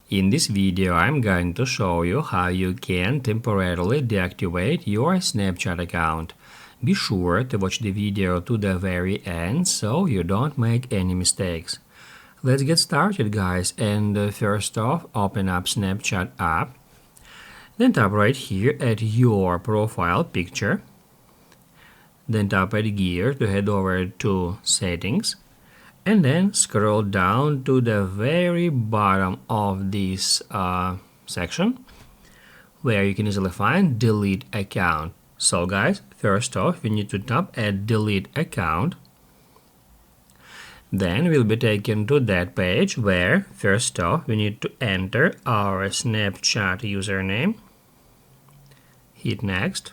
In this video, I'm going to show you how you can temporarily deactivate your Snapchat account. Be sure to watch the video to the very end so you don't make any mistakes. Let's get started, guys, and first off, open up Snapchat app. Then tap right here at your profile picture. Then tap at gear to head over to settings. And then scroll down to the very bottom of this section where you can easily find delete account. So guys, first off, we need to tap at delete account. Then we'll be taken to that page where first off we need to enter our Snapchat username. Hit next.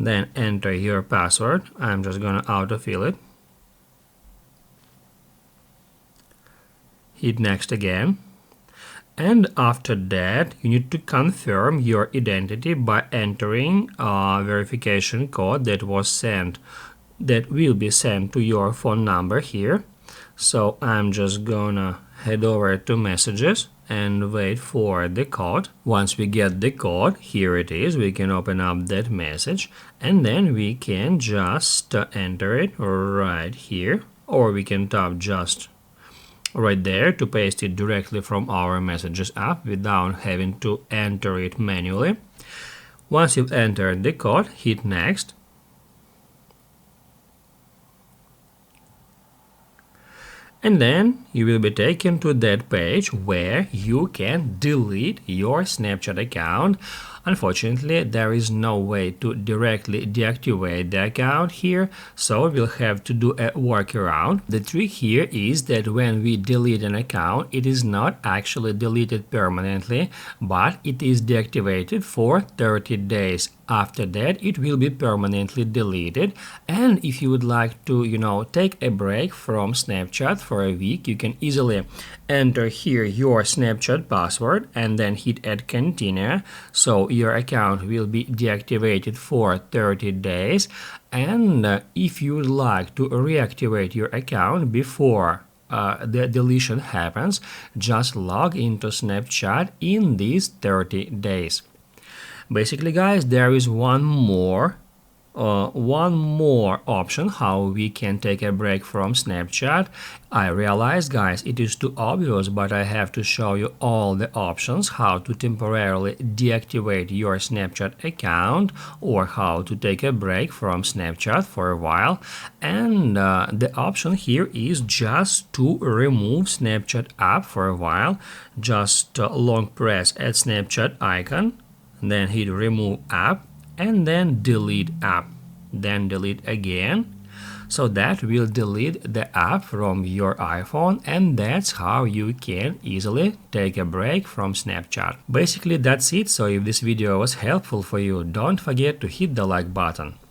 Then enter your password. I'm just gonna autofill it. Hit next again. And after that, you need to confirm your identity by entering a verification code that will be sent to your phone number here. So I'm just gonna head over to messages and wait for the code. Once we get the code, here it is, we can open up that message and then we can just enter it right here, or we can tap just right there to paste it directly from our messages app without having to enter it manually. Once you've entered the code, hit next. And then you will be taken to that page where you can delete your Snapchat account. Unfortunately, there is no way to directly deactivate the account here, so we'll have to do a workaround. The trick here is that when we delete an account, it is not actually deleted permanently, but it is deactivated for 30 days. After that, it will be permanently deleted. And if you would like to, take a break from Snapchat for a week, you can easily enter here your Snapchat password and then hit add continue. So your account will be deactivated for 30 days. And if you would like to reactivate your account before the deletion happens, just log into Snapchat in these 30 days. Basically, guys, there is one more option how we can take a break from Snapchat. I realize, guys, it is too obvious, but I have to show you all the options how to temporarily deactivate your Snapchat account or how to take a break from Snapchat for a while. And the option here is just to remove Snapchat app for a while. Just long press at Snapchat icon, then hit remove app and then delete app, then delete again. So that will delete the app from your iPhone, and that's how you can easily take a break from Snapchat. Basically that's it. So if this video was helpful for you, don't forget to hit the like button.